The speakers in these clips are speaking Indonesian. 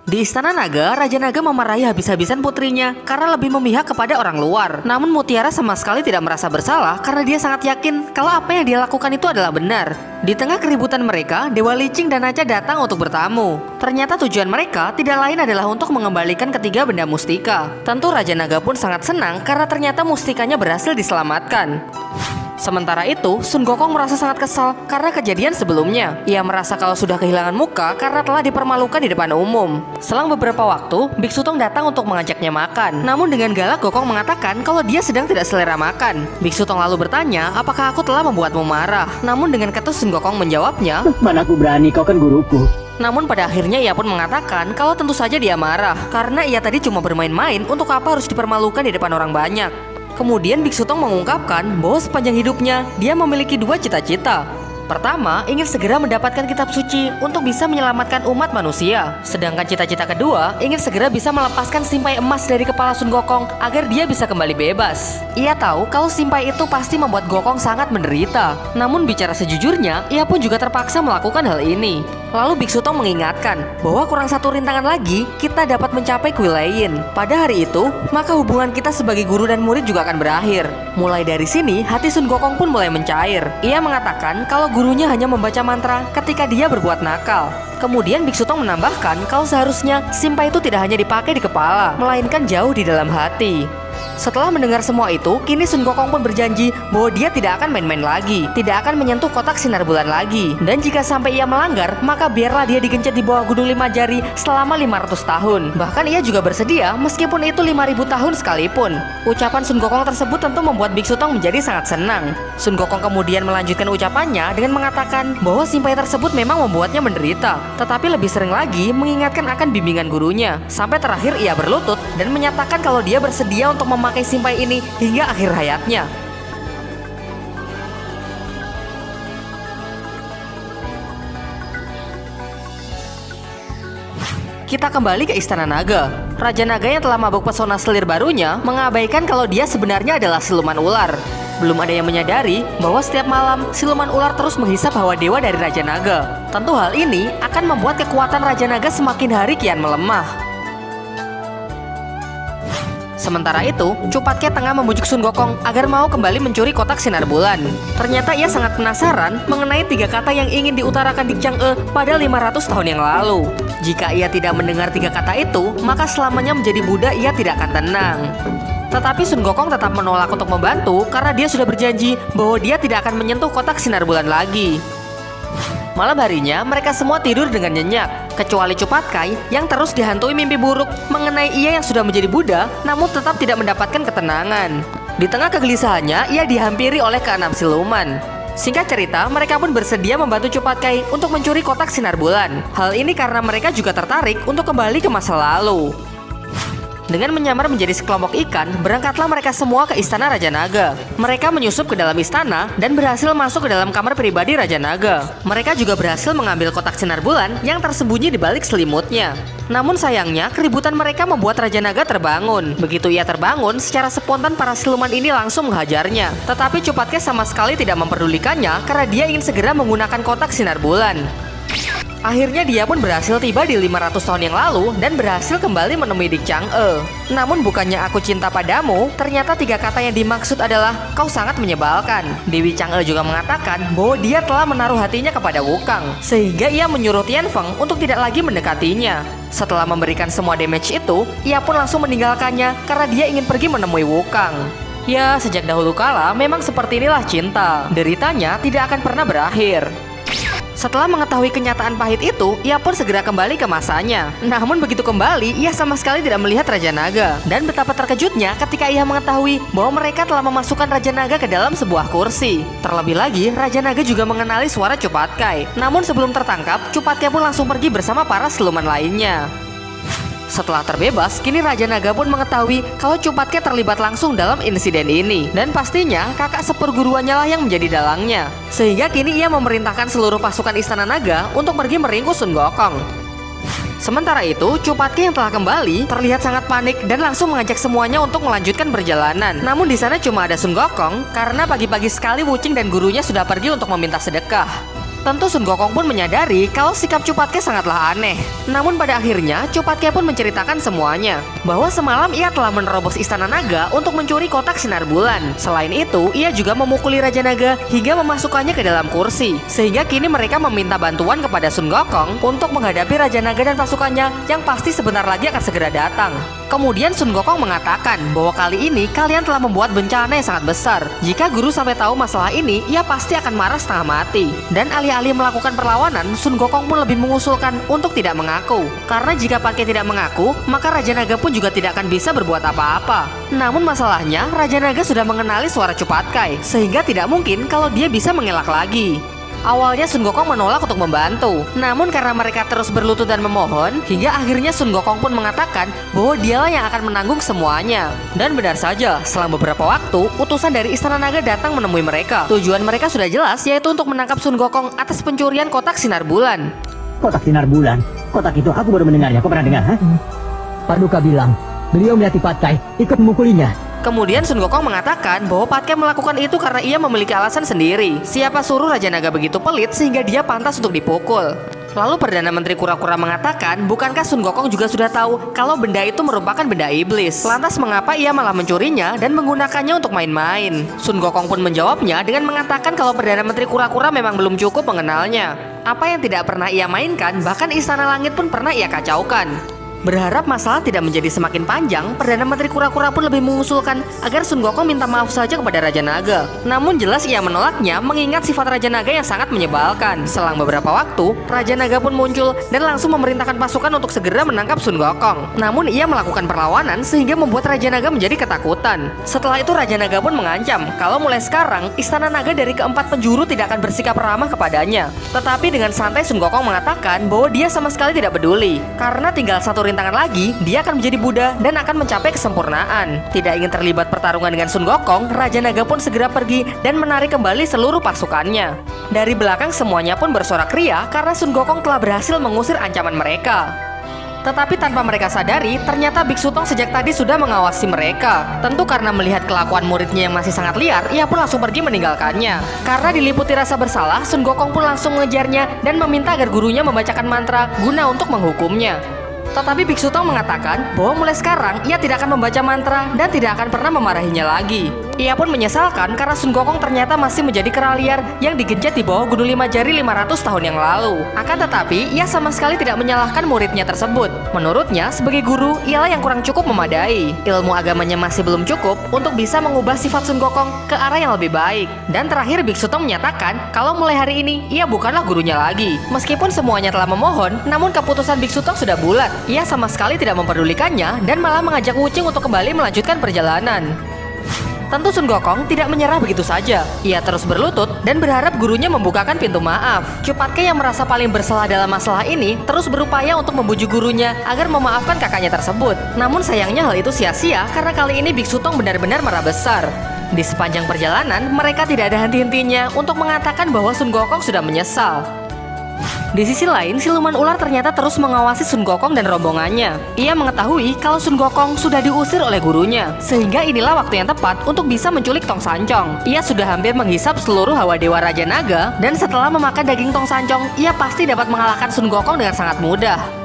Di Istana Naga, Raja Naga memarahi habis-habisan putrinya karena lebih memihak kepada orang luar. Namun Mutiara sama sekali tidak merasa bersalah karena dia sangat yakin kalau apa yang dia lakukan itu adalah benar. Di tengah keributan mereka, Dewa Licing dan Naca datang untuk bertamu. Ternyata tujuan mereka tidak lain adalah untuk mengembalikan ketiga benda mustika. Tentu Raja Naga pun sangat senang karena ternyata mustikanya berhasil diselamatkan. Sementara itu, Sun Gokong merasa sangat kesal karena kejadian sebelumnya. Ia merasa kalau sudah kehilangan muka karena telah dipermalukan di depan umum. Selang beberapa waktu, Biksu Tong datang untuk mengajaknya makan. Namun dengan galak Gokong mengatakan kalau dia sedang tidak selera makan. Biksu Tong lalu bertanya, apakah aku telah membuatmu marah? Namun dengan ketus Sun Gokong menjawabnya, "Mana aku berani, kau kan guruku." Namun pada akhirnya ia pun mengatakan kalau tentu saja dia marah karena ia tadi cuma bermain-main, untuk apa harus dipermalukan di depan orang banyak. Kemudian Biksu Tong mengungkapkan bahwa sepanjang hidupnya dia memiliki dua cita-cita. Pertama, ingin segera mendapatkan kitab suci untuk bisa menyelamatkan umat manusia. Sedangkan cita-cita kedua, ingin segera bisa melepaskan simpai emas dari kepala Sun Gokong agar dia bisa kembali bebas. Ia tahu kalau simpai itu pasti membuat Gokong sangat menderita. Namun bicara sejujurnya, ia pun juga terpaksa melakukan hal ini. Lalu Biksu Tong mengingatkan bahwa kurang satu rintangan lagi kita dapat mencapai Kuilayin. Pada hari itu, maka hubungan kita sebagai guru dan murid juga akan berakhir. Mulai dari sini, hati Sun Gokong pun mulai mencair. Ia mengatakan kalau gurunya hanya membaca mantra ketika dia berbuat nakal. Kemudian Biksu Tong menambahkan kalau seharusnya simpai itu tidak hanya dipakai di kepala, melainkan jauh di dalam hati. Setelah mendengar semua itu, kini Sun Gokong pun berjanji bahwa dia tidak akan main-main lagi, tidak akan menyentuh kotak sinar bulan lagi. Dan jika sampai ia melanggar, maka biarlah dia digencet di bawah gunung 5 jari selama 500 tahun. Bahkan ia juga bersedia meskipun itu 5000 tahun sekalipun. Ucapan Sun Gokong tersebut tentu membuat Biksu Tong menjadi sangat senang. Sun Gokong kemudian melanjutkan ucapannya dengan mengatakan bahwa simpai tersebut memang membuatnya menderita, tetapi lebih sering lagi mengingatkan akan bimbingan gurunya. Sampai terakhir ia berlutut dan menyatakan kalau dia bersedia untuk memakai simpai ini hingga akhir hayatnya. Kita kembali ke Istana Naga. Raja Naga yang telah mabuk pesona selir barunya mengabaikan kalau dia sebenarnya adalah siluman ular. Belum ada yang menyadari bahwa setiap malam siluman ular terus menghisap hawa dewa dari Raja Naga. Tentu hal ini akan membuat kekuatan Raja Naga semakin hari kian melemah. Sementara itu, Cupatke tengah membujuk Sun Gokong agar mau kembali mencuri kotak sinar bulan. Ternyata ia sangat penasaran mengenai 3 kata yang ingin diutarakan Dik Chang'e pada 500 tahun yang lalu. Jika ia tidak mendengar 3 kata itu, maka selamanya menjadi Buddha ia tidak akan tenang. Tetapi Sun Gokong tetap menolak untuk membantu karena dia sudah berjanji bahwa dia tidak akan menyentuh kotak sinar bulan lagi. Malam harinya, mereka semua tidur dengan nyenyak, kecuali Cupatkai yang terus dihantui mimpi buruk mengenai ia yang sudah menjadi Buddha, namun tetap tidak mendapatkan ketenangan. Di tengah kegelisahannya, ia dihampiri oleh ke-6 siluman. Singkat cerita, mereka pun bersedia membantu Cupatkai untuk mencuri kotak sinar bulan. Hal ini karena mereka juga tertarik untuk kembali ke masa lalu. Dengan menyamar menjadi sekelompok ikan, berangkatlah mereka semua ke Istana Raja Naga. Mereka menyusup ke dalam istana dan berhasil masuk ke dalam kamar pribadi Raja Naga. Mereka juga berhasil mengambil kotak sinar bulan yang tersembunyi di balik selimutnya. Namun sayangnya, keributan mereka membuat Raja Naga terbangun. Begitu ia terbangun, secara spontan para siluman ini langsung menghajarnya. Tetapi Cupatke sama sekali tidak memperdulikannya karena dia ingin segera menggunakan kotak sinar bulan. Akhirnya dia pun berhasil tiba di 500 tahun yang lalu dan berhasil kembali menemui Dik Chang'e. Namun bukannya aku cinta padamu, ternyata 3 kata yang dimaksud adalah kau sangat menyebalkan. Dewi Chang'e juga mengatakan bahwa dia telah menaruh hatinya kepada Wukang, sehingga ia menyuruh Tianfeng untuk tidak lagi mendekatinya. Setelah memberikan semua damage itu, ia pun langsung meninggalkannya karena dia ingin pergi menemui Wukang. Ya, sejak dahulu kala memang seperti inilah cinta. Deritanya tidak akan pernah berakhir. Setelah mengetahui kenyataan pahit itu, ia pun segera kembali ke masanya. Namun begitu kembali, ia sama sekali tidak melihat Raja Naga. Dan betapa terkejutnya ketika ia mengetahui bahwa mereka telah memasukkan Raja Naga ke dalam sebuah kursi. Terlebih lagi, Raja Naga juga mengenali suara Cupatkai. Namun sebelum tertangkap, Cupatkai pun langsung pergi bersama para siluman lainnya. Setelah terbebas, kini Raja Naga pun mengetahui kalau Cupatke terlibat langsung dalam insiden ini. Dan pastinya kakak seperguruannya lah yang menjadi dalangnya. Sehingga kini ia memerintahkan seluruh pasukan Istana Naga untuk pergi meringkus Sun Gokong. Sementara itu, Cupatke yang telah kembali terlihat sangat panik dan langsung mengajak semuanya untuk melanjutkan perjalanan. Namun di sana cuma ada Sun Gokong karena pagi-pagi sekali Wuching dan gurunya sudah pergi untuk meminta sedekah. Tentu Sun Gokong pun menyadari kalau sikap Cupatke sangatlah aneh. Namun pada akhirnya Cupatke pun menceritakan semuanya, bahwa semalam ia telah menerobos Istana Naga untuk mencuri kotak sinar bulan. Selain itu, ia juga memukuli Raja Naga hingga memasukkannya ke dalam kursi. Sehingga kini mereka meminta bantuan kepada Sun Gokong untuk menghadapi Raja Naga dan pasukannya yang pasti sebentar lagi akan segera datang. Kemudian Sun Gokong mengatakan bahwa kali ini kalian telah membuat bencana yang sangat besar. Jika guru sampai tahu masalah ini, ia pasti akan marah setengah mati. Dan alih-alih melakukan perlawanan, Sun Gokong pun lebih mengusulkan untuk tidak mengaku. Karena jika Patke tidak mengaku, maka Raja Naga pun juga tidak akan bisa berbuat apa-apa. Namun masalahnya, Raja Naga sudah mengenali suara Cupatkai, sehingga tidak mungkin kalau dia bisa mengelak lagi. Awalnya Sun Gokong menolak untuk membantu, namun karena mereka terus berlutut dan memohon, hingga akhirnya Sun Gokong pun mengatakan bahwa dialah yang akan menanggung semuanya. Dan benar saja, selang beberapa waktu, utusan dari Istana Naga datang menemui mereka. Tujuan mereka sudah jelas, yaitu untuk menangkap Sun Gokong atas pencurian kotak sinar bulan. Kotak sinar bulan? Kotak itu aku baru mendengarnya. Kau pernah dengar? Paduka bilang beliau melihat Patkai ikut memukulinya. Kemudian Sun Gokong mengatakan bahwa Patke melakukan itu karena ia memiliki alasan sendiri. Siapa suruh Raja Naga begitu pelit sehingga dia pantas untuk dipukul. Lalu Perdana Menteri Kura-Kura mengatakan, bukankah Sun Gokong juga sudah tahu kalau benda itu merupakan benda iblis? Lantas mengapa ia malah mencurinya dan menggunakannya untuk main-main? Sun Gokong pun menjawabnya dengan mengatakan kalau Perdana Menteri Kura-Kura memang belum cukup mengenalnya. Apa yang tidak pernah ia mainkan, bahkan Istana Langit pun pernah ia kacaukan. Berharap masalah tidak menjadi semakin panjang, Perdana Menteri Kura-Kura pun lebih mengusulkan agar Sun Gokong minta maaf saja kepada Raja Naga. Namun jelas ia menolaknya mengingat sifat Raja Naga yang sangat menyebalkan. Selang beberapa waktu, Raja Naga pun muncul dan langsung memerintahkan pasukan untuk segera menangkap Sun Gokong. Namun ia melakukan perlawanan sehingga membuat Raja Naga menjadi ketakutan. Setelah itu Raja Naga pun mengancam kalau mulai sekarang Istana Naga dari keempat penjuru tidak akan bersikap ramah kepadanya. Tetapi dengan santai Sun Gokong mengatakan bahwa dia sama sekali tidak peduli, karena tinggal satu rintangan lagi, dia akan menjadi Buddha dan akan mencapai kesempurnaan. Tidak ingin terlibat pertarungan dengan Sun Gokong, Raja Naga pun segera pergi dan menarik kembali seluruh pasukannya. Dari belakang semuanya pun bersorak ria karena Sun Gokong telah berhasil mengusir ancaman mereka. Tetapi tanpa mereka sadari, ternyata Biksu Tong sejak tadi sudah mengawasi mereka. Tentu karena melihat kelakuan muridnya yang masih sangat liar, ia pun langsung pergi meninggalkannya. Karena diliputi rasa bersalah, Sun Gokong pun langsung mengejarnya dan meminta agar gurunya membacakan mantra guna untuk menghukumnya. Tetapi Biksu Tong mengatakan bahwa mulai sekarang ia tidak akan membaca mantra dan tidak akan pernah memarahinya lagi. Ia pun menyesalkan karena Sun Gokong ternyata masih menjadi kera liar yang digencet di bawah Gunung Lima Jari 500 tahun yang lalu. Akan tetapi, ia sama sekali tidak menyalahkan muridnya tersebut. Menurutnya, sebagai guru, ialah yang kurang cukup memadai. Ilmu agamanya masih belum cukup untuk bisa mengubah sifat Sun Gokong ke arah yang lebih baik. Dan terakhir, Biksu Tong menyatakan kalau mulai hari ini, ia bukanlah gurunya lagi. Meskipun semuanya telah memohon, namun keputusan Biksu Tong sudah bulat. Ia sama sekali tidak memperdulikannya dan malah mengajak Wuching untuk kembali melanjutkan perjalanan. Tentu Sun Gokong tidak menyerah begitu saja. Ia terus berlutut dan berharap gurunya membukakan pintu maaf. Cupatke yang merasa paling bersalah dalam masalah ini terus berupaya untuk membujuk gurunya agar memaafkan kakaknya tersebut. Namun sayangnya hal itu sia-sia karena kali ini Biksu Tong benar-benar marah besar. Di sepanjang perjalanan, mereka tidak ada henti-hentinya untuk mengatakan bahwa Sun Gokong sudah menyesal. Di sisi lain, siluman ular ternyata terus mengawasi Sun Gokong dan rombongannya. Ia mengetahui kalau Sun Gokong sudah diusir oleh gurunya, sehingga inilah waktu yang tepat untuk bisa menculik Tong Sancong. Ia sudah hampir menghisap seluruh hawa Dewa Raja Naga, dan setelah memakan daging Tong Sancong, ia pasti dapat mengalahkan Sun Gokong dengan sangat mudah.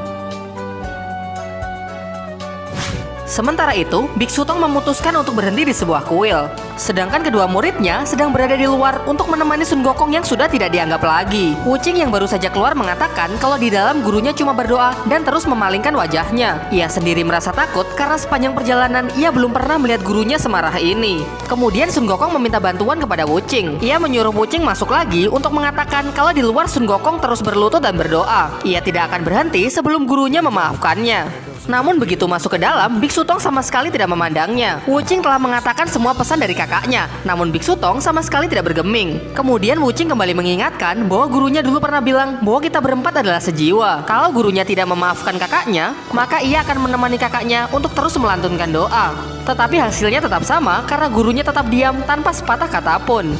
Sementara itu, Biksu Tong memutuskan untuk berhenti di sebuah kuil. Sedangkan kedua muridnya sedang berada di luar untuk menemani Sun Gokong yang sudah tidak dianggap lagi. Wuching yang baru saja keluar mengatakan kalau di dalam gurunya cuma berdoa dan terus memalingkan wajahnya. Ia sendiri merasa takut karena sepanjang perjalanan ia belum pernah melihat gurunya semarah ini. Kemudian Sun Gokong meminta bantuan kepada Wuching. Ia menyuruh Wuching masuk lagi untuk mengatakan kalau di luar Sun Gokong terus berlutut dan berdoa. Ia tidak akan berhenti sebelum gurunya memaafkannya. Namun begitu masuk ke dalam, Biksu Tong sama sekali tidak memandangnya. Wuching telah mengatakan semua pesan dari kakaknya, namun Biksu Tong sama sekali tidak bergeming. Kemudian Wuching kembali mengingatkan bahwa gurunya dulu pernah bilang bahwa kita berempat adalah sejiwa. Kalau gurunya tidak memaafkan kakaknya, maka ia akan menemani kakaknya untuk terus melantunkan doa. Tetapi hasilnya tetap sama karena gurunya tetap diam tanpa sepatah kata pun.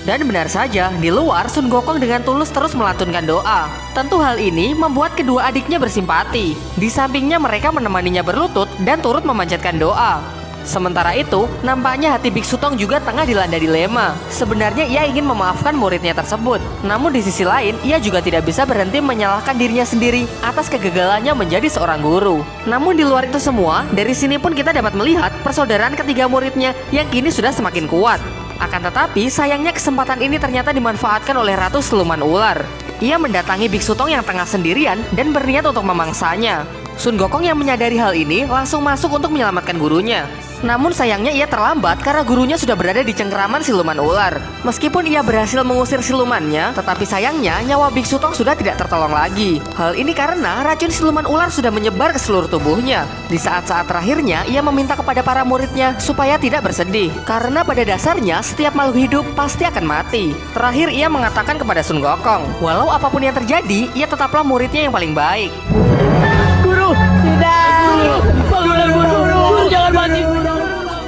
Dan benar saja, di luar Sun Gokong dengan tulus terus melantunkan doa. Tentu hal ini membuat kedua adiknya bersimpati. Di sampingnya mereka menemaninya berlutut dan turut memanjatkan doa. Sementara itu, nampaknya hati Biksu Tong juga tengah dilanda dilema. Sebenarnya ia ingin memaafkan muridnya tersebut. Namun di sisi lain, ia juga tidak bisa berhenti menyalahkan dirinya sendiri atas kegagalannya menjadi seorang guru. Namun di luar itu semua, dari sini pun kita dapat melihat persaudaraan ketiga muridnya yang kini sudah semakin kuat. Akan tetapi, sayangnya kesempatan ini ternyata dimanfaatkan oleh Ratu Siluman Ular. Ia mendatangi Biksu Tong yang tengah sendirian dan berniat untuk memangsanya. Sun Gokong yang menyadari hal ini langsung masuk untuk menyelamatkan gurunya. Namun sayangnya ia terlambat karena gurunya sudah berada di cengkeraman siluman ular. Meskipun ia berhasil mengusir silumannya, tetapi sayangnya nyawa Biksu Tong sudah tidak tertolong lagi. Hal ini karena racun siluman ular sudah menyebar ke seluruh tubuhnya. Di saat-saat terakhirnya, ia meminta kepada para muridnya supaya tidak bersedih. Karena pada dasarnya, setiap makhluk hidup pasti akan mati. Terakhir ia mengatakan kepada Sun Gokong, walau apapun yang terjadi, ia tetaplah muridnya yang paling baik. Guru, tidak. Bangunlah guru, jangan mati guru.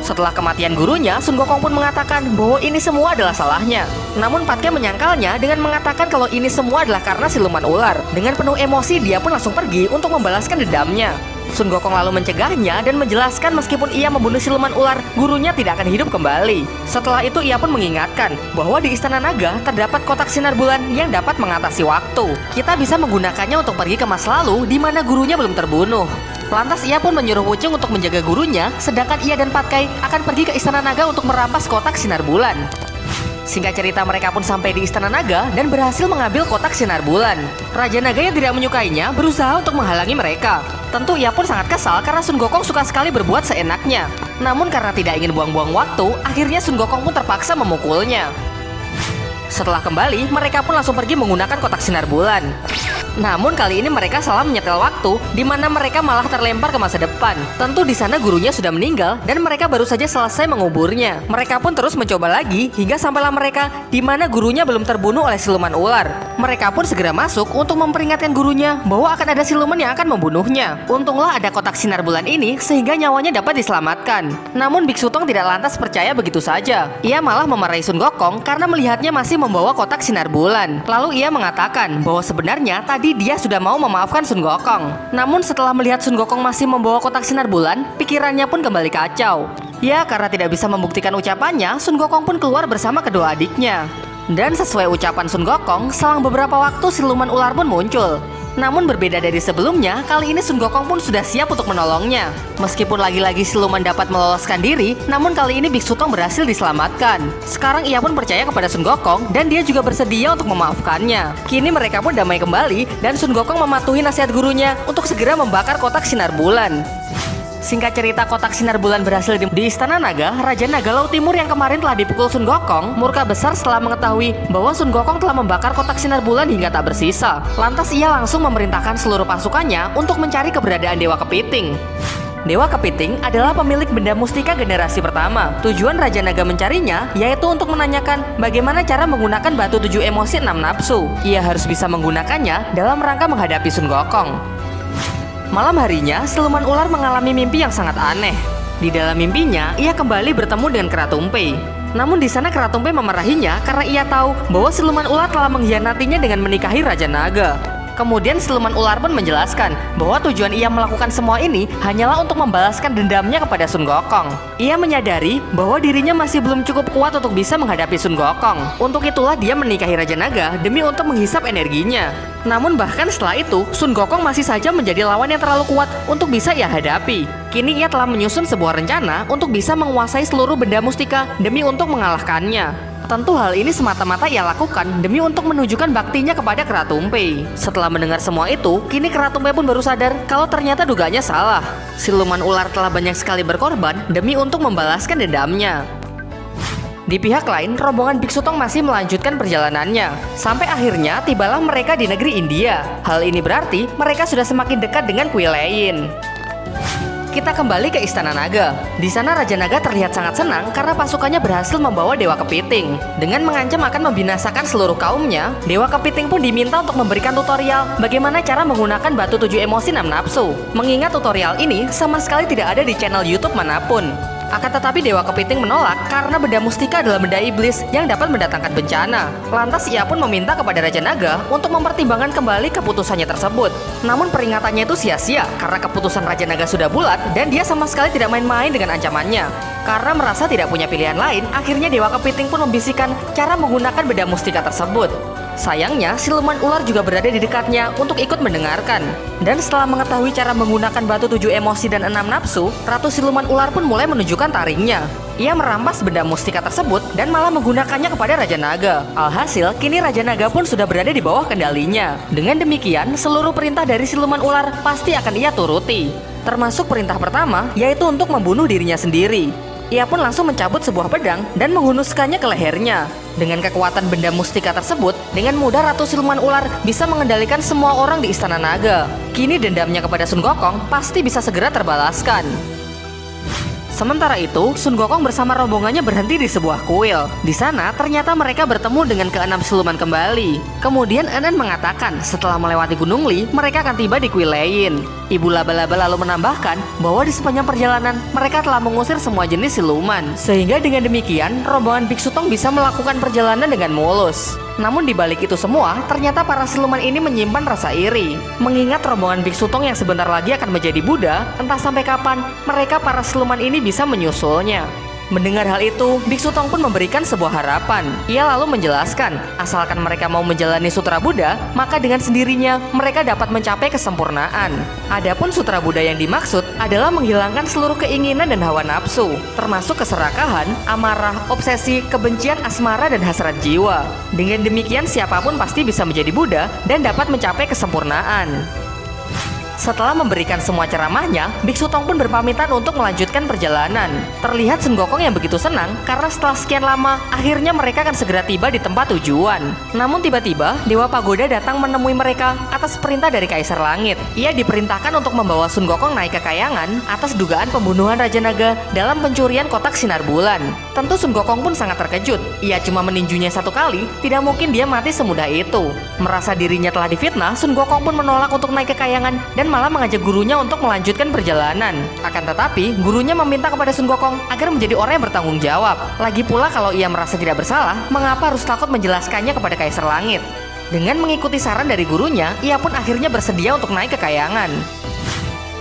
Setelah kematian gurunya, Sun Gokong pun mengatakan bahwa ini semua adalah salahnya. Namun Patke menyangkalnya dengan mengatakan kalau ini semua adalah karena siluman ular. Dengan penuh emosi, dia pun langsung pergi untuk membalaskan dendamnya. Sun Gokong lalu mencegahnya dan menjelaskan meskipun ia membunuh siluman ular, gurunya tidak akan hidup kembali. Setelah itu ia pun mengingatkan bahwa di Istana Naga terdapat kotak sinar bulan yang dapat mengatasi waktu. Kita bisa menggunakannya untuk pergi ke masa lalu di mana gurunya belum terbunuh. Lantas ia pun menyuruh Wuceng untuk menjaga gurunya, sedangkan ia dan Patkai akan pergi ke Istana Naga untuk merampas kotak sinar bulan. Singkat cerita, mereka pun sampai di Istana Naga dan berhasil mengambil kotak sinar bulan. Raja Naga yang tidak menyukainya berusaha untuk menghalangi mereka. Tentu ia pun sangat kesal karena Sun Gokong suka sekali berbuat seenaknya. Namun karena tidak ingin buang-buang waktu, akhirnya Sun Gokong pun terpaksa memukulnya. Setelah kembali, mereka pun langsung pergi menggunakan kotak sinar bulan. Namun kali ini mereka salah menyetel waktu, di mana mereka malah terlempar ke masa depan. Tentu di sana gurunya sudah meninggal dan mereka baru saja selesai menguburnya. Mereka pun terus mencoba lagi hingga sampailah mereka di mana gurunya belum terbunuh oleh siluman ular. Mereka pun segera masuk untuk memperingatkan gurunya bahwa akan ada siluman yang akan membunuhnya. Untunglah ada kotak sinar bulan ini sehingga nyawanya dapat diselamatkan. Namun Biksu Tong tidak lantas percaya begitu saja. Ia malah memarahi Sun Gokong karena melihatnya masih membawa kotak sinar bulan. Lalu ia mengatakan bahwa sebenarnya tadi dia sudah mau memaafkan Sun Gokong. Namun setelah melihat Sun Gokong masih membawa kotak sinar bulan, pikirannya pun kembali kacau. Ya, karena tidak bisa membuktikan ucapannya, Sun Gokong pun keluar bersama kedua adiknya. Dan sesuai ucapan Sun Gokong, selang beberapa waktu siluman ular pun muncul. Namun berbeda dari sebelumnya, kali ini Sun Gokong pun sudah siap untuk menolongnya. Meskipun lagi-lagi siluman dapat meloloskan diri, namun kali ini Biksu Tong berhasil diselamatkan. Sekarang ia pun percaya kepada Sun Gokong dan dia juga bersedia untuk memaafkannya. Kini mereka pun damai kembali dan Sun Gokong mematuhi nasihat gurunya untuk segera membakar kotak sinar bulan. Singkat cerita, kotak sinar bulan berhasil di Istana Naga. Raja Naga Laut Timur yang kemarin telah dipukul Sun Gokong murka besar setelah mengetahui bahwa Sun Gokong telah membakar kotak sinar bulan hingga tak bersisa. Lantas ia langsung memerintahkan seluruh pasukannya untuk mencari keberadaan Dewa Kepiting. Dewa Kepiting adalah pemilik benda mustika generasi pertama. Tujuan Raja Naga mencarinya yaitu untuk menanyakan bagaimana cara menggunakan batu 7 emosi 6 nafsu. Ia harus bisa menggunakannya dalam rangka menghadapi Sun Gokong. Malam harinya, siluman ular mengalami mimpi yang sangat aneh. Di dalam mimpinya, ia kembali bertemu dengan Keratumpe. Namun di sana Keratumpe memarahinya karena ia tahu bahwa siluman ular telah mengkhianatinya dengan menikahi Raja Naga. Kemudian siluman ular pun menjelaskan bahwa tujuan ia melakukan semua ini hanyalah untuk membalaskan dendamnya kepada Sun Gokong. Ia menyadari bahwa dirinya masih belum cukup kuat untuk bisa menghadapi Sun Gokong. Untuk itulah dia menikahi Raja Naga demi untuk menghisap energinya. Namun bahkan setelah itu, Sun Gokong masih saja menjadi lawan yang terlalu kuat untuk bisa ia hadapi. Kini ia telah menyusun sebuah rencana untuk bisa menguasai seluruh benda mustika demi untuk mengalahkannya. Tentu hal ini semata-mata ia lakukan demi untuk menunjukkan baktinya kepada Keratumpe. Setelah mendengar semua itu, kini Keratumpe pun baru sadar kalau ternyata dugaannya salah. Siluman ular telah banyak sekali berkorban demi untuk membalaskan dendamnya. Di pihak lain, rombongan Biksu Tong masih melanjutkan perjalanannya. Sampai akhirnya tibalah mereka di negeri India. Hal ini berarti mereka sudah semakin dekat dengan kuil lain. Kita kembali ke Istana Naga. Di sana Raja Naga terlihat sangat senang karena pasukannya berhasil membawa Dewa Kepiting. Dengan mengancam akan membinasakan seluruh kaumnya, Dewa Kepiting pun diminta untuk memberikan tutorial bagaimana cara menggunakan batu 7 emosi 6 nafsu. Mengingat tutorial ini sama sekali tidak ada di channel YouTube manapun. Akan tetapi Dewa Kepiting menolak karena benda mustika adalah benda iblis yang dapat mendatangkan bencana. Lantas ia pun meminta kepada Raja Naga untuk mempertimbangkan kembali keputusannya tersebut. Namun peringatannya itu sia-sia karena keputusan Raja Naga sudah bulat dan dia sama sekali tidak main-main dengan ancamannya. Karena merasa tidak punya pilihan lain, akhirnya Dewa Kepiting pun membisikkan cara menggunakan benda mustika tersebut. Sayangnya, siluman ular juga berada di dekatnya untuk ikut mendengarkan. Dan setelah mengetahui cara menggunakan batu 7 emosi dan 6 nafsu, Ratu Siluman Ular pun mulai menunjukkan taringnya. Ia merampas benda mustika tersebut dan malah menggunakannya kepada Raja Naga. Alhasil, kini Raja Naga pun sudah berada di bawah kendalinya. Dengan demikian, seluruh perintah dari siluman ular pasti akan ia turuti. Termasuk perintah pertama, yaitu untuk membunuh dirinya sendiri. Ia pun langsung mencabut sebuah pedang dan menghunuskannya ke lehernya. Dengan kekuatan benda mustika tersebut, dengan mudah Ratu Siluman Ular bisa mengendalikan semua orang di Istana Naga. Kini dendamnya kepada Sun Gokong pasti bisa segera terbalaskan. Sementara itu, Sun Gokong bersama rombongannya berhenti di sebuah kuil. Di sana, ternyata mereka bertemu dengan keenam siluman kembali. Kemudian Enen mengatakan, setelah melewati Gunung Li, mereka akan tiba di kuil lain. Ibu Laba-Laba lalu menambahkan bahwa di sepanjang perjalanan, mereka telah mengusir semua jenis siluman. Sehingga dengan demikian, rombongan Biksu Tong bisa melakukan perjalanan dengan mulus. Namun di balik itu semua, ternyata para siluman ini menyimpan rasa iri. Mengingat rombongan Biksu Tong yang sebentar lagi akan menjadi Buddha, entah sampai kapan mereka para siluman ini bisa menyusulnya. Mendengar hal itu, Biksu Tong pun memberikan sebuah harapan. Ia lalu menjelaskan, asalkan mereka mau menjalani Sutra Buddha, maka dengan sendirinya mereka dapat mencapai kesempurnaan. Adapun Sutra Buddha yang dimaksud adalah menghilangkan seluruh keinginan dan hawa nafsu, termasuk keserakahan, amarah, obsesi, kebencian, asmara, dan hasrat jiwa. Dengan demikian siapapun pasti bisa menjadi Buddha dan dapat mencapai kesempurnaan. Setelah memberikan semua ceramahnya, Biksu Tong pun berpamitan untuk melanjutkan perjalanan. Terlihat Sun Gokong yang begitu senang karena setelah sekian lama, akhirnya mereka akan segera tiba di tempat tujuan. Namun tiba-tiba, Dewa Pagoda datang menemui mereka atas perintah dari Kaisar Langit. Ia diperintahkan untuk membawa Sun Gokong naik ke Kayangan atas dugaan pembunuhan Raja Naga dalam pencurian kotak sinar bulan. Tentu Sun Gokong pun sangat terkejut. Ia cuma meninjunya satu kali, tidak mungkin dia mati semudah itu. Merasa dirinya telah difitnah, Sun Gokong pun menolak untuk naik ke Kayangan dan malah mengajak gurunya untuk melanjutkan perjalanan. Akan tetapi, gurunya meminta kepada Sun Gokong agar menjadi orang yang bertanggung jawab. Lagi pula kalau ia merasa tidak bersalah, mengapa harus takut menjelaskannya kepada Kaisar Langit? Dengan mengikuti saran dari gurunya, ia pun akhirnya bersedia untuk naik ke Kayangan.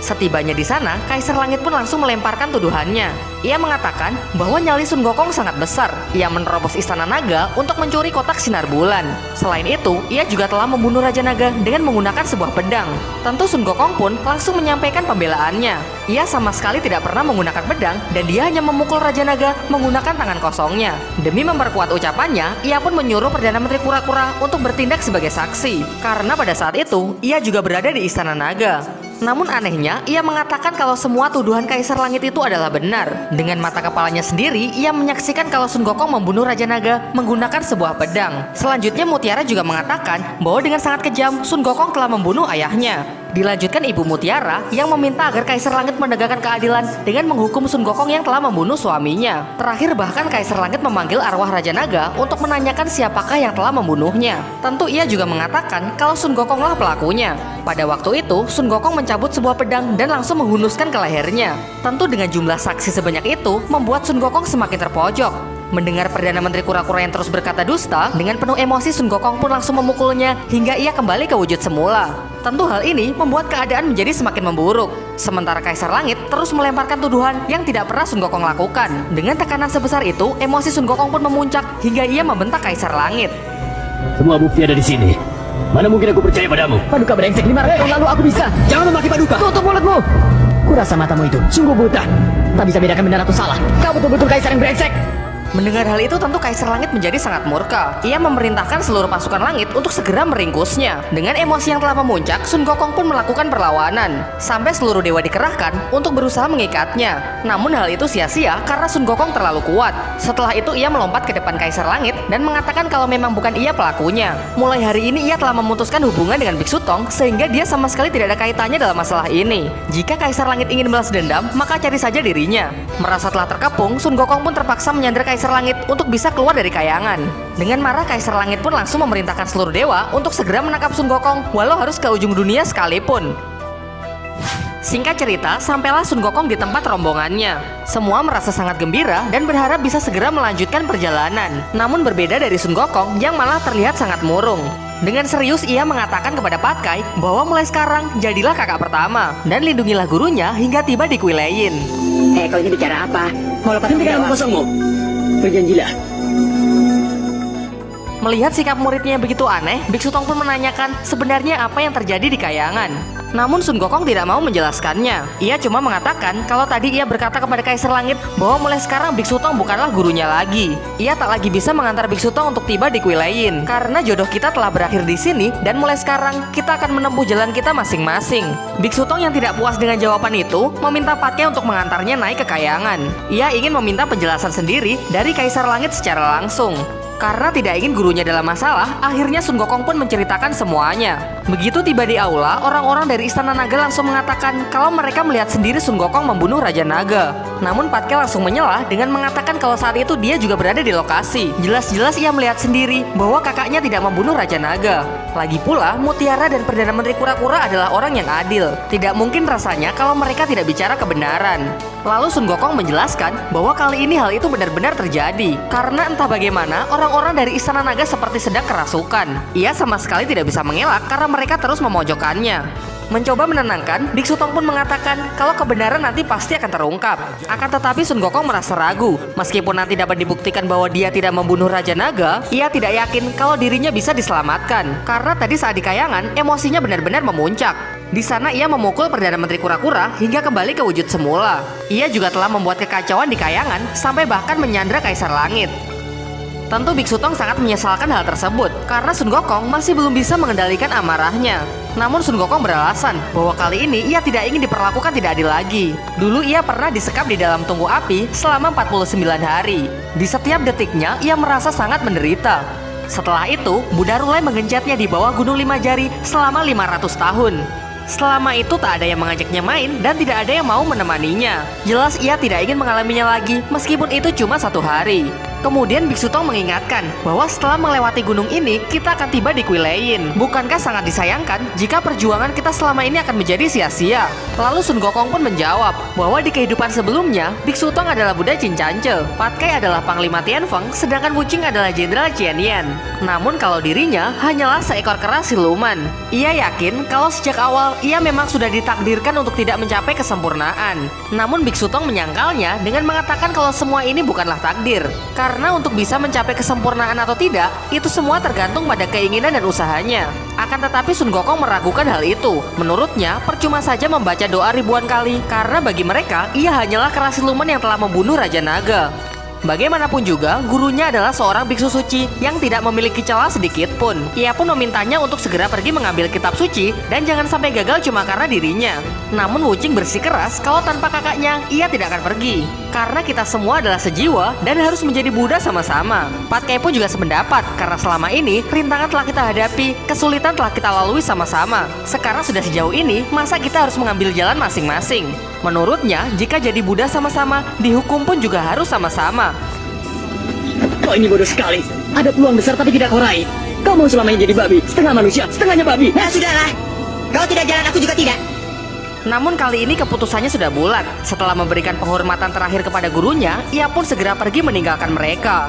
Setibanya di sana, Kaisar Langit pun langsung melemparkan tuduhannya. Ia mengatakan bahwa nyali Sun Gokong sangat besar. Ia menerobos Istana Naga untuk mencuri kotak sinar bulan. Selain itu, ia juga telah membunuh Raja Naga dengan menggunakan sebuah pedang. Tentu Sun Gokong pun langsung menyampaikan pembelaannya. Ia sama sekali tidak pernah menggunakan pedang dan dia hanya memukul Raja Naga menggunakan tangan kosongnya. Demi memperkuat ucapannya, ia pun menyuruh Perdana Menteri Kura-Kura untuk bertindak sebagai saksi. Karena pada saat itu, ia juga berada di Istana Naga. Namun anehnya, ia mengatakan kalau semua tuduhan Kaisar Langit itu adalah benar. Dengan mata kepalanya sendiri, ia menyaksikan kalau Sun Gokong membunuh Raja Naga menggunakan sebuah pedang. Selanjutnya Mutiara juga mengatakan bahwa dengan sangat kejam, Sun Gokong telah membunuh ayahnya. Dilanjutkan Ibu Mutiara yang meminta agar Kaisar Langit menegakkan keadilan dengan menghukum Sun Gokong yang telah membunuh suaminya. Terakhir bahkan Kaisar Langit memanggil arwah Raja Naga untuk menanyakan siapakah yang telah membunuhnya. Tentu ia juga mengatakan kalau Sun Gokonglah pelakunya. Pada waktu itu, Sun Gokong mencabut sebuah pedang dan langsung menghunuskan ke lehernya. Tentu dengan jumlah saksi sebanyak itu, membuat Sun Gokong semakin terpojok. Mendengar Perdana Menteri Kura-Kura yang terus berkata dusta, dengan penuh emosi Sun Gokong pun langsung memukulnya hingga ia kembali ke wujud semula. Tentu hal ini membuat keadaan menjadi semakin memburuk. Sementara Kaisar Langit terus melemparkan tuduhan yang tidak pernah Sun Gokong lakukan. Dengan tekanan sebesar itu, emosi Sun Gokong pun memuncak hingga ia membentak Kaisar Langit. Semua bukti ada di sini. Mana mungkin aku percaya padamu? Paduka brengsek, 500 tahun lalu aku bisa. Jangan memaki Paduka. Tutup mulutmu. Kurasa matamu itu sungguh buta. Tak bisa bedakan benar atau salah. Kau betul-betul Kaisar yang brengsek. Mendengar hal itu tentu Kaisar Langit menjadi sangat murka. Ia memerintahkan seluruh pasukan langit untuk segera meringkusnya. Dengan emosi yang telah memuncak, Sun Gokong pun melakukan perlawanan. Sampai seluruh dewa dikerahkan untuk berusaha mengikatnya. Namun hal itu sia-sia karena Sun Gokong terlalu kuat. Setelah itu ia melompat ke depan Kaisar Langit dan mengatakan kalau memang bukan ia pelakunya. Mulai hari ini ia telah memutuskan hubungan dengan Biksu Tong sehingga dia sama sekali tidak ada kaitannya dalam masalah ini. Jika Kaisar Langit ingin balas dendam, maka cari saja dirinya. Merasa telah terkepung, Sun Gokong pun terpaksa menyandera Kaisar Langit untuk bisa keluar dari Kayangan. Dengan marah, Kaisar Langit pun langsung memerintahkan seluruh dewa untuk segera menangkap Sun Gokong walau harus ke ujung dunia sekalipun. Singkat cerita, sampailah Sun Gokong di tempat rombongannya. Semua merasa sangat gembira dan berharap bisa segera melanjutkan perjalanan. Namun berbeda dari Sun Gokong yang malah terlihat sangat murung. Dengan serius ia mengatakan kepada Patkai bahwa mulai sekarang jadilah kakak pertama dan lindungilah gurunya hingga tiba di Kuileyin. Kau ini bicara apa? Mau lepas hentikan kosongmu. Berjanjilah. Melihat sikap muridnya yang begitu aneh, Biksu Tong pun menanyakan sebenarnya apa yang terjadi di kayangan. Namun Sun Gokong tidak mau menjelaskannya. Ia cuma mengatakan kalau tadi ia berkata kepada Kaisar Langit bahwa mulai sekarang Biksu Tong bukanlah gurunya lagi. Ia tak lagi bisa mengantar Biksu Tong untuk tiba di Kuileyin karena jodoh kita telah berakhir di sini dan mulai sekarang kita akan menempuh jalan kita masing-masing. Biksu Tong yang tidak puas dengan jawaban itu meminta Patkai untuk mengantarnya naik ke kayangan. Ia ingin meminta penjelasan sendiri dari Kaisar Langit secara langsung. Karena tidak ingin gurunya dalam masalah, akhirnya Sun Gokong pun menceritakan semuanya. Begitu tiba di aula, orang-orang dari Istana Naga langsung mengatakan kalau mereka melihat sendiri Sun Gokong membunuh Raja Naga. Namun Patkai langsung menyelah dengan mengatakan kalau saat itu dia juga berada di lokasi. Jelas-jelas ia melihat sendiri bahwa kakaknya tidak membunuh Raja Naga. Lagi pula, Mutiara dan Perdana Menteri Kura-Kura adalah orang yang adil. Tidak mungkin rasanya kalau mereka tidak bicara kebenaran. Lalu Sun Gokong menjelaskan bahwa kali ini hal itu benar-benar terjadi. Karena entah bagaimana orang-orang dari Istana Naga seperti sedang kerasukan. Ia sama sekali tidak bisa mengelak karena mereka terus memojokkannya. Mencoba menenangkan, Biksu Tong pun mengatakan kalau kebenaran nanti pasti akan terungkap. Akan tetapi Sun Gokong merasa ragu. Meskipun nanti dapat dibuktikan bahwa dia tidak membunuh Raja Naga, ia tidak yakin kalau dirinya bisa diselamatkan. Karena tadi saat di kayangan, emosinya benar-benar memuncak. Di sana ia memukul Perdana Menteri Kura-Kura hingga kembali ke wujud semula. Ia juga telah membuat kekacauan di kayangan sampai bahkan menyandra Kaisar Langit. Tentu Biksu Tong sangat menyesalkan hal tersebut karena Sun Gokong masih belum bisa mengendalikan amarahnya. Namun Sun Gokong beralasan bahwa kali ini ia tidak ingin diperlakukan tidak adil lagi. Dulu ia pernah disekap di dalam tungku api selama 49 hari. Di setiap detiknya ia merasa sangat menderita. Setelah itu, Buddha Rulai menggencetnya di bawah Gunung Lima Jari selama 500 tahun. Selama itu tak ada yang mengajaknya main dan tidak ada yang mau menemaninya. Jelas ia tidak ingin mengalaminya lagi meskipun itu cuma 1 hari. Kemudian Biksu Tong mengingatkan bahwa setelah melewati gunung ini, kita akan tiba di Kuileyin. Bukankah sangat disayangkan jika perjuangan kita selama ini akan menjadi sia-sia? Lalu Sun Gokong pun menjawab bahwa di kehidupan sebelumnya, Biksu Tong adalah Buddha Cincance, Patkai adalah Panglima Tianfeng, sedangkan Wuching adalah Jenderal Qianyan. Namun kalau dirinya hanyalah seekor kera siluman. Ia yakin kalau sejak awal ia memang sudah ditakdirkan untuk tidak mencapai kesempurnaan. Namun Biksu Tong menyangkalnya dengan mengatakan kalau semua ini bukanlah takdir. Karena untuk bisa mencapai kesempurnaan atau tidak, itu semua tergantung pada keinginan dan usahanya. Akan tetapi Sun Gokong meragukan hal itu. Menurutnya, percuma saja membaca doa ribuan kali, karena bagi mereka, ia hanyalah kera siluman yang telah membunuh Raja Naga. Bagaimanapun juga, gurunya adalah seorang biksu suci yang tidak memiliki celah sedikit pun. Ia pun memintanya untuk segera pergi mengambil kitab suci dan jangan sampai gagal cuma karena dirinya. Namun Wuching bersikeras kalau tanpa kakaknya, ia tidak akan pergi. Karena kita semua adalah sejiwa dan harus menjadi Buddha sama-sama. Patkai pun juga sependapat karena selama ini rintangan telah kita hadapi, kesulitan telah kita lalui sama-sama. Sekarang sudah sejauh ini, masa kita harus mengambil jalan masing-masing? Menurutnya, jika jadi Buddha sama-sama, dihukum pun juga harus sama-sama. Kau ini bodoh sekali. Ada peluang besar tapi tidak kau raih. Kau mau selamanya jadi babi, setengah manusia, setengahnya babi. Nah sudahlah, kau tidak jalan, aku juga tidak. Namun kali ini keputusannya sudah bulat. Setelah memberikan penghormatan terakhir kepada gurunya, ia pun segera pergi meninggalkan mereka.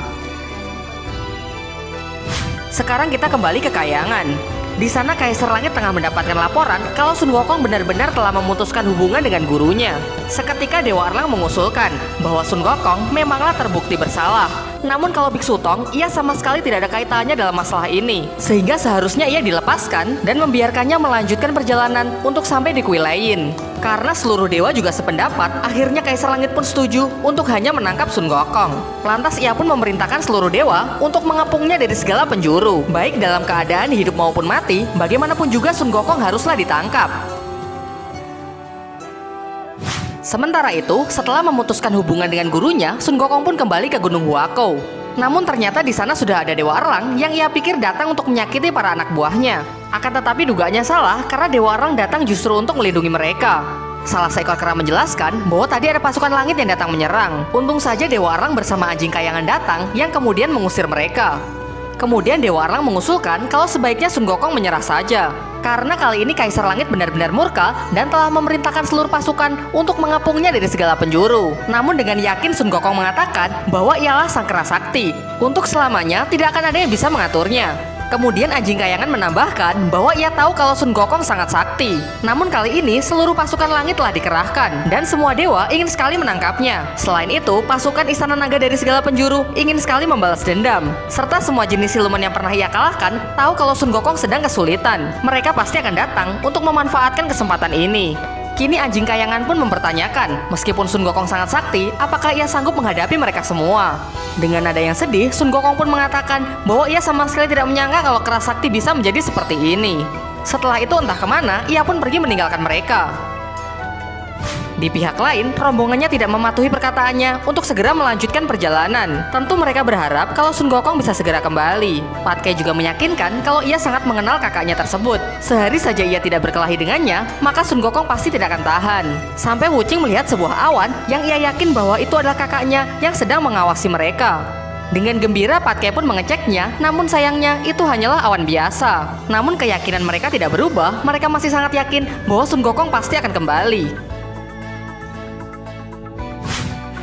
Sekarang kita kembali ke kayangan. Di sana Kaisar Langit tengah mendapatkan laporan kalau Sun Gokong benar-benar telah memutuskan hubungan dengan gurunya. Seketika Dewa Erlang mengusulkan bahwa Sun Gokong memanglah terbukti bersalah. Namun kalau Biksu Tong, ia sama sekali tidak ada kaitannya dalam masalah ini. Sehingga seharusnya ia dilepaskan dan membiarkannya melanjutkan perjalanan untuk sampai di Kuileyin. Karena seluruh dewa juga sependapat, akhirnya Kaisar Langit pun setuju untuk hanya menangkap Sun Gokong. Lantas ia pun memerintahkan seluruh dewa untuk mengepungnya dari segala penjuru. Baik dalam keadaan hidup maupun mati, bagaimanapun juga Sun Gokong haruslah ditangkap. Sementara itu, setelah memutuskan hubungan dengan gurunya, Sun Gokong pun kembali ke Gunung Huakou. Namun ternyata di sana sudah ada Dewa Erlang yang ia pikir datang untuk menyakiti para anak buahnya. Akan tetapi dugaannya salah karena Dewa Erlang datang justru untuk melindungi mereka. Salah seekor kera menjelaskan bahwa tadi ada pasukan langit yang datang menyerang. Untung saja Dewa Erlang bersama anjing kayangan datang yang kemudian mengusir mereka. Kemudian Dewa Erlang mengusulkan kalau sebaiknya Sun Gokong menyerah saja. Karena kali ini Kaisar Langit benar-benar murka dan telah memerintahkan seluruh pasukan untuk mengepungnya dari segala penjuru. Namun dengan yakin Sun Gokong mengatakan bahwa ialah sang kera sakti. Untuk selamanya tidak akan ada yang bisa mengaturnya. Kemudian anjing kayangan menambahkan bahwa ia tahu kalau Sun Gokong sangat sakti. Namun kali ini seluruh pasukan langit telah dikerahkan dan semua dewa ingin sekali menangkapnya. Selain itu, pasukan Istana Naga dari segala penjuru ingin sekali membalas dendam. Serta semua jenis siluman yang pernah ia kalahkan tahu kalau Sun Gokong sedang kesulitan. Mereka pasti akan datang untuk memanfaatkan kesempatan ini. Kini anjing kayangan pun mempertanyakan, meskipun Sun Gokong sangat sakti, apakah ia sanggup menghadapi mereka semua? Dengan nada yang sedih, Sun Gokong pun mengatakan bahwa ia sama sekali tidak menyangka kalau kera sakti bisa menjadi seperti ini. Setelah itu entah kemana, ia pun pergi meninggalkan mereka. Di pihak lain, rombongannya tidak mematuhi perkataannya untuk segera melanjutkan perjalanan. Tentu mereka berharap kalau Sun Gokong bisa segera kembali. Patkai juga meyakinkan kalau ia sangat mengenal kakaknya tersebut. Sehari saja ia tidak berkelahi dengannya, maka Sun Gokong pasti tidak akan tahan. Sampai Wuching melihat sebuah awan yang ia yakin bahwa itu adalah kakaknya yang sedang mengawasi mereka. Dengan gembira, Patkai pun mengeceknya, namun sayangnya itu hanyalah awan biasa. Namun keyakinan mereka tidak berubah, mereka masih sangat yakin bahwa Sun Gokong pasti akan kembali.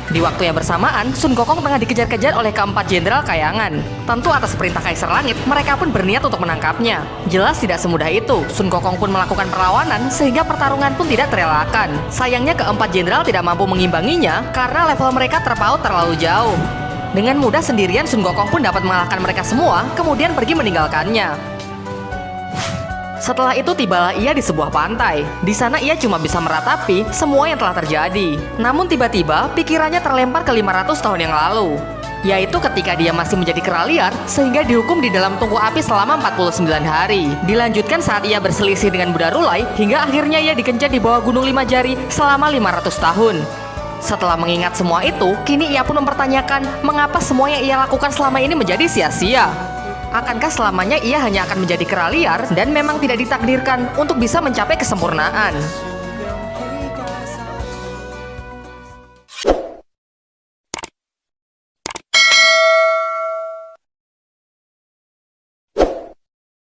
Di waktu yang bersamaan, Sun Gokong tengah dikejar-kejar oleh keempat jenderal kayangan. Tentu atas perintah Kaisar Langit, mereka pun berniat untuk menangkapnya. Jelas tidak semudah itu, Sun Gokong pun melakukan perlawanan sehingga pertarungan pun tidak terelakkan. Sayangnya keempat jenderal tidak mampu mengimbanginya karena level mereka terpaut terlalu jauh. Dengan mudah sendirian Sun Gokong pun dapat mengalahkan mereka semua, kemudian pergi meninggalkannya. Setelah itu tibalah ia di sebuah pantai. Di sana ia cuma bisa meratapi semua yang telah terjadi. Namun tiba-tiba pikirannya terlempar ke 500 tahun yang lalu. Yaitu ketika dia masih menjadi kera liar sehingga dihukum di dalam tungku api selama 49 hari. Dilanjutkan saat ia berselisih dengan Buddha Rulai hingga akhirnya ia dikencat di bawah Gunung Lima Jari selama 500 tahun. Setelah mengingat semua itu, kini ia pun mempertanyakan mengapa semua yang ia lakukan selama ini menjadi sia-sia. Akankah selamanya ia hanya akan menjadi kera liar dan memang tidak ditakdirkan untuk bisa mencapai kesempurnaan?